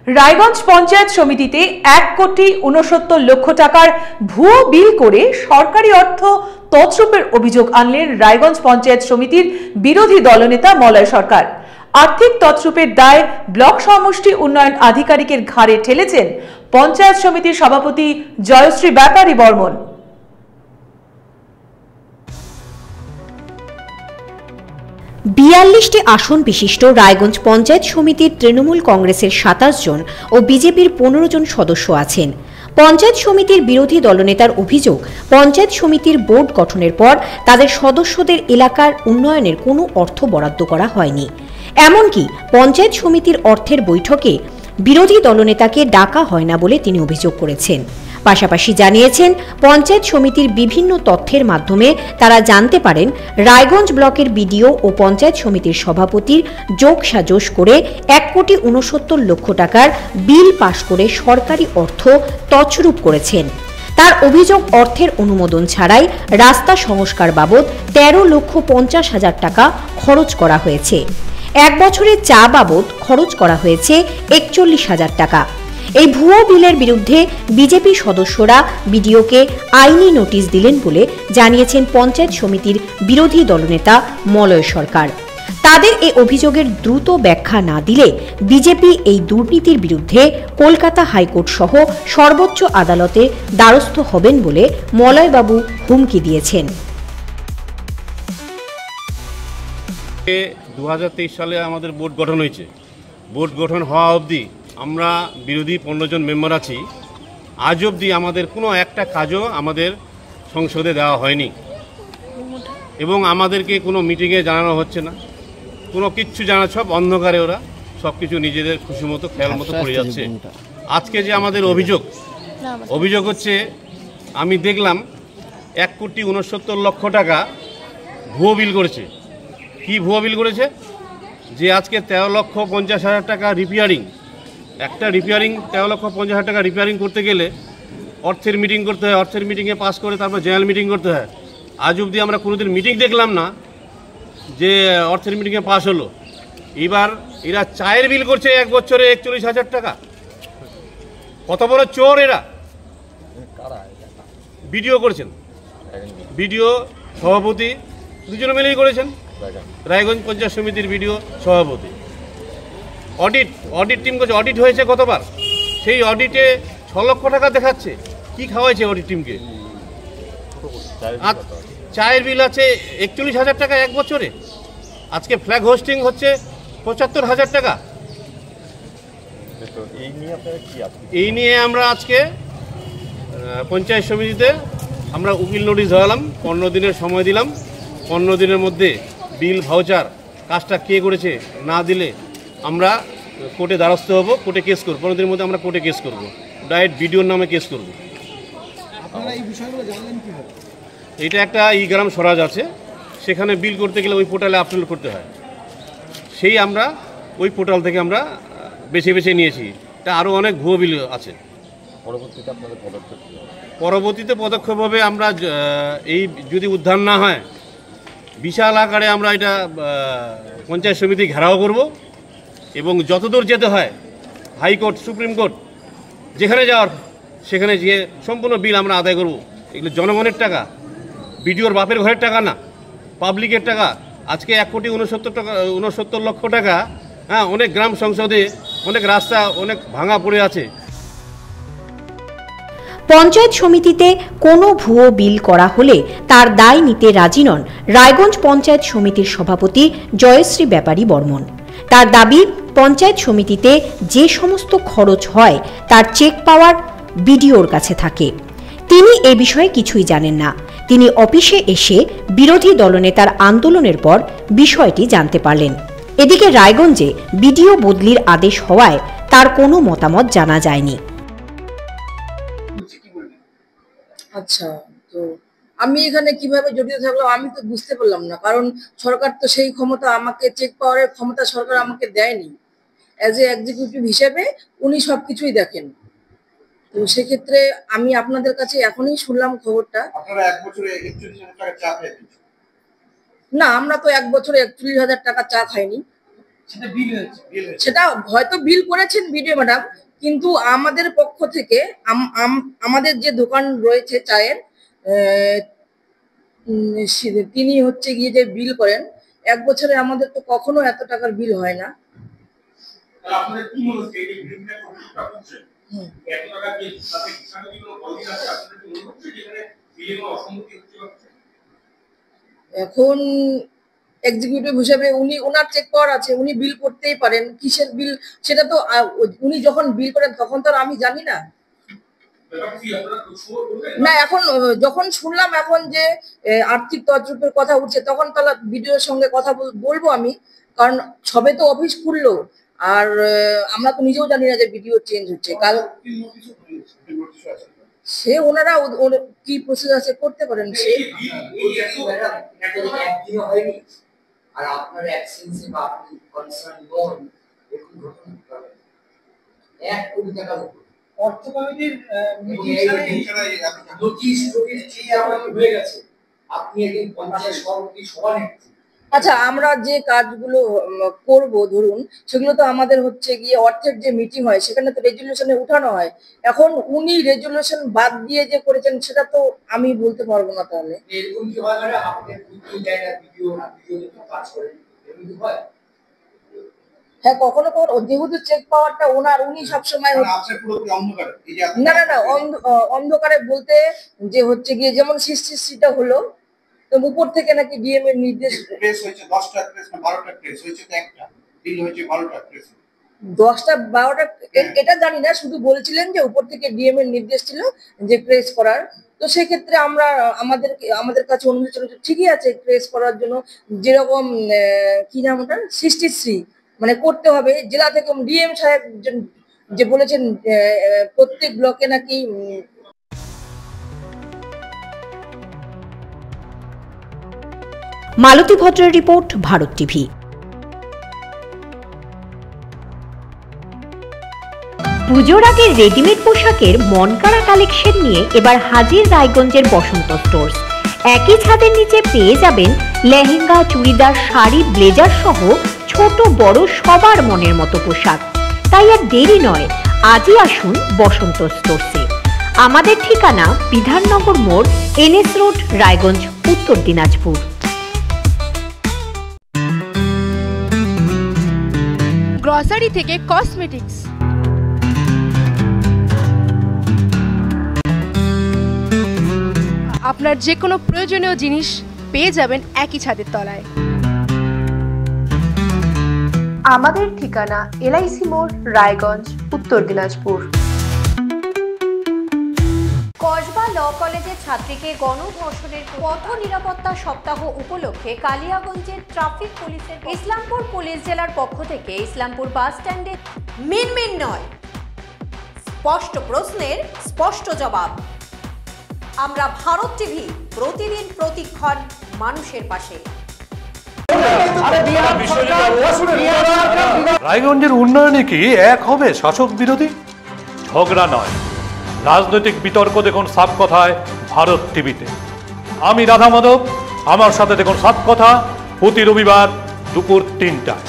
রায়গঞ্জ পঞ্চায়েত সমিতিতে 1,69,00,000 টাকার ভুয়ো বিল করে সরকারি অর্থ তছরূপের অভিযোগ আনলেন রায়গঞ্জ পঞ্চায়েত সমিতির বিরোধী দলনেতা মলয় সরকার। আর্থিক তছরূপের দায় ব্লক সমষ্টি উন্নয়ন আধিকারিকের ঘাড়ে ঠেলেছেন পঞ্চায়েত সমিতির সভাপতি জয়শ্রী ব্যাপারী বর্মন। ৪২টি আসন বিশিষ্ট রায়গঞ্জ পঞ্চায়েত সমিতির তৃণমূল কংগ্রেসের ২৭ জন ও বিজেপির ১৫ জন সদস্য আছেন। পঞ্চায়েত সমিতির বিরোধী দলনেতার অভিযোগ, পঞ্চায়েত সমিতির বোর্ড গঠনের পর তাদের সদস্যদের এলাকার উন্নয়নের কোনো অর্থ বরাদ্দ করা হয়নি। এমনকি পঞ্চায়েত সমিতির অর্থের বৈঠকে বিরোধী দলনেতাকে ডাকা হয় না বলে তিনি অভিযোগ করেছেন। পাশাপাশি জানিয়েছেন, পঞ্চায়েত সমিতির বিভিন্ন তথ্যের মাধ্যমে তারা জানতে পারেন রায়গঞ্জ ব্লকের বিডিও ও পঞ্চায়েত সমিতির সভাপতির যোগসাজশ করে 1,69,00,000 টাকার বিল পাশ করে সরকারি অর্থ তছরূপ করেছেন। তার অভিযোগ, অর্থের অনুমোদন ছাড়াই রাস্তা সংস্কার বাবদ 13,50,000 টাকা খরচ করা হয়েছে। এক বছরে চা বাবদ খরচ করা হয়েছে 41,000 টাকা। এই ভুয়ো বিলের বিরুদ্ধে বিজেপি সদস্যরা বিডিওকে আইনি নোটিশ দিলেন বলে জানিয়েছেন পঞ্চায়েত সমিতির বিরোধী দলনেতা মলয় সরকার। তাদের এই অভিযোগের দ্রুত ব্যাখ্যা না দিলে বিজেপি এই দুর্নীতির বিরুদ্ধে কলকাতা হাইকোর্ট সহ সর্বোচ্চ আদালতের দ্বারস্থ হবেন বলে মলয়বাবু হুমকি দিয়েছেন। 2023 সালে আমাদের বোর্ড গঠন হয়েছে। বোর্ড গঠন হওয়া অবধি আমরা বিরোধী 15 জন মেম্বার আছি। আজ অবধি আমাদের কোনো একটা কাজও আমাদের সংসদে দেওয়া হয়নি এবং আমাদেরকে কোনো মিটিংয়ে জানানো হচ্ছে না, কোনো কিচ্ছু জানা, সব অন্ধকারে ওরা সব কিছু নিজেদের খুশি মতো খেয়াল মতো করে যাচ্ছে। আজকে যে আমাদের অভিযোগ হচ্ছে, আমি দেখলাম 1,69,00,000 টাকা ভুয়ো বিল করেছে। কি ভুয়ো বিল করেছে? যে আজকে 13,50,000 টাকা রিপেয়ারিং, একটা রিপেয়ারিং 13,50,000 টাকা রিপেয়ারিং করতে গেলে অর্থের মিটিং করতে হয়, অর্থের মিটিংয়ে পাস করে তারপর জেনারেল মিটিং করতে হয়। আজ অবধি আমরা কোনোদিন মিটিং দেখলাম না যে অর্থের মিটিংয়ে পাস হলো। এবার এরা চায়ের বিল করছে এক বছরে 41,000 টাকা। কত বড় চোর এরা! বিডিও করেছেন, বিডিও সভাপতি দুজনে মিলেই করেছেন, রায়গঞ্জ পঞ্চায়েত সমিতির বিডিও সভাপতি। অডিট টিম করছে, অডিট হয়েছে কতবার, সেই অডিটে 6 লক্ষ টাকা দেখাচ্ছে। কি খাওয়াইছে অডিট টিমকে? আর চায়ের বিল আছে 41,000 টাকা এক বছরে। আজকে ফ্ল্যাগ হোস্টিং হচ্ছে 75,000 টাকা। এই নিয়ে আমরা আজকে পঞ্চায়েত সমিতিতে আমরা উকিল নোটিশ ধরালাম, 15 দিনের সময় দিলাম। 15 দিনের মধ্যে বিল ভাউচার কাজটা কে করেছে না দিলে আমরা কোর্টে দ্বারস্থ হব, কোর্টে কেস করব। 15 দিনের মধ্যে আমরা কোর্টে কেস করব, ডাইরেক্ট বিডিওর নামে কেস করব। এটা একটা গ্রাম স্বরাজ আছে, সেখানে বিল করতে গেলে ওই পোর্টালে আপলোড করতে হয়। সেই আমরা ওই পোর্টাল থেকে আমরা বেছে বেছে নিয়েছি। এটা আরও অনেক ভুয়ো বিল আছে। পরবর্তীতে পদক্ষেপ হবে, আমরা এই যদি উদ্ধার না হয় বিশাল আকারে আমরা এটা পঞ্চায়েত সমিতি ঘেরাও করব এবং যতদূর যেতে হয় হাইকোর্ট, সুপ্রিম কোর্ট, যেখানে যাওয়ার সেখানে গিয়ে সম্পূর্ণ বিল আমরা আদায় করব। এগুলো জনগণের টাকা, বিডিওর বাপের ঘরের টাকা না, পাবলিকের টাকা। আজকে 1,69,00,000 টাকা, হ্যাঁ, অনেক গ্রাম সংসদে অনেক রাস্তা অনেক ভাঙা পড়ে আছে। পঞ্চায়েত সমিতিতে কোনো ভুয়ো বিল করা হলে তার দায় নিতে রাজি নন রায়গঞ্জ পঞ্চায়েত সমিতির সভাপতি জয়শ্রী ব্যাপারী বর্মন। তার দাবি, পঞ্চায়েত সমিতিতে যে সমস্ত খরচ হয় তার চেক পাওয়ার বিডিওর কাছে থাকে। তিনি এ বিষয়ে কিছুই জানেন না। তিনি অফিসে এসে বিরোধী দলনেতার আন্দোলনের পর বিষয়টি জানতে পারলেন। এদিকে রায়গঞ্জে বিডিও বদলির আদেশ হওয়ায় তার কোনো মতামত জানা যায়নি। আচ্ছা, তো আমি এখানে কিভাবে জড়িত থাকলাম আমি তো বুঝতে পারলাম না, কারণ সরকার তো সেই ক্ষমতা, আমাকে চেক পাওয়ারের ক্ষমতা সরকার আমাকে দেয়নি। অ্যাজ এ এক্সিকিউটিভ হিসেবে উনি সবকিছুই দেখেন। তো সেক্ষেত্রে আমি আপনাদের কাছে এখনই শুনলাম খবরটা। না, আমরা তো এক বছরে 41,000 টাকা চা খাইনি। সেটা হয়তো বিল করেছেন বিডিও ম্যাডাম, কিন্তু আমাদের পক্ষ থেকে আমাদের যে দোকান রয়েছে চায়ের, তিনি হচ্ছে গিয়ে যে বিল করেন, 1 বছরে আমাদের তো কখনো এত টাকার বিল হয় না। এখন এক্সিকিউটিভ হিসেবে ওনার চেক পাওয়ার আছে, উনি বিল করতেই পারেন। কিসের বিল সেটা তো উনি যখন বিল করেন তখন তো আর আমি জানি না। না, এখন যখন শুনলাম এখন যে আর্থিক তছরূপের কথা উঠছে, তখন তাহলে বিডিওর সঙ্গে কথা বলবো আমি, কারণ সবে তো অফিস খুললো, আর আমরা তো নিজেও জানি না যে বিডিও চেঞ্জ হচ্ছে। কাল সে ওনারা কি প্রসেস আছে করতে পারেন। সে আর আপনার অ্যাবসেন্সে বা আপনি কনসার্ন নন, এরকম ঘটনা হবে 1 কোটি টাকা অর্থ কমিটির নোটিশ চেয়ে আমাদের হয়ে গেছে। আপনি একদিন পঞ্চায়েত সভাপতি সমান। আচ্ছা, আমরা যে কাজগুলো করব ধরুন, সেগুলো তো আমাদের হচ্ছে গিয়ে অর্থের যে মিটিং হয় সেখানে তো রেজুলেশনে উঠানো হয়। এখন উনি রেজুলেশন বাদ দিয়ে যে করেছেন সেটা তো আমি বলতে পারবো না। তাহলে এরকম কি হয় না, আপনাদের দুটো জায়গা ভিডিও কাজ করেন, এরকম কি হয়? হ্যাঁ, কখনো কখনো যেহেতু চেক পাওয়ারটা উনি সবসময় না না না অন্ধকারে বলতে যে হচ্ছে গিয়ে যেমন সিস্টিটা হলো, তো উপর থেকে নাকি ডিএম এর নির্দেশ প্রেস হয়েছে 10টা প্রেস না 12টা প্রেস হয়েছে, তো একটা বিল হয়েছে 12টা প্রেস 10টা 12টা এটা জানি না, শুধু বলছিলেন যে উপর থেকে ডিএম এর নির্দেশ ছিল যে প্রেস করার। তো সেক্ষেত্রে আমরা আমাদের কাছে অনুমতি চলছে, ঠিকই আছে প্রেস করার জন্য। যেরকম কি নাম ওটা 63 মানে করতে হবে জেলা থেকে ডিএম সাহেব যে বলেছেন প্রত্যেক ব্লকে নাকি। মালতী ভদ্রের রিপোর্ট, ভারত টিভি। পুজোর আগে রেডিমেড পোশাকের মনকাড়া কালেকশন নিয়ে এবার হাজির রায়গঞ্জের বসন্ত স্টোর্স। একই ছাদের নিচে পেয়ে যাবেন লেহেঙ্গা, চুড়িদার, শাড়ি, ব্লেজার সহ ছোট বড় সবার মনের মতো পোশাক। তাই আর দেরি নয়, আজই আসুন বসন্ত স্টোর্সে। আমাদের ঠিকানা বিধাননগর মোড়, NS রোড, রায়গঞ্জ, উত্তর দিনাজপুর। গ্রসারি থেকে কসমেটিক্স, আপনার যে কোনো প্রয়োজনীয় জিনিস পেয়ে যাবেন একই ছাদের তলায়। আমাদের ঠিকানা LIC মোড়, রায়গঞ্জ, উত্তর দিনাজপুর। কসবা ল কলেজের ছাত্রীকে গণধর্ষণের পথ নিরাপত্তা সপ্তাহ উপলক্ষে কালিয়াগঞ্জের ট্রাফিক পুলিশের ইসলামপুর পুলিশ জেলার পক্ষ থেকে ইসলামপুর বাস স্ট্যান্ডে মিনমিন নয়, স্পষ্ট প্রশ্নের স্পষ্ট জবাব। আমরা ভারত টিভি, প্রতিদিন প্রতিক্ষণ মানুষের পাশে। রায়গঞ্জের উন্নয়নে কি এক হবে শাসক বিরোধী? ঝগড়া নয়, রাজনৈতিক বিতর্ক দেখুন সাত কথায় ভারত টিভিতে। আমি রাধা মাধব, আমার সাথে দেখুন সাত কথা প্রতি রবিবার দুপুর 3টায়।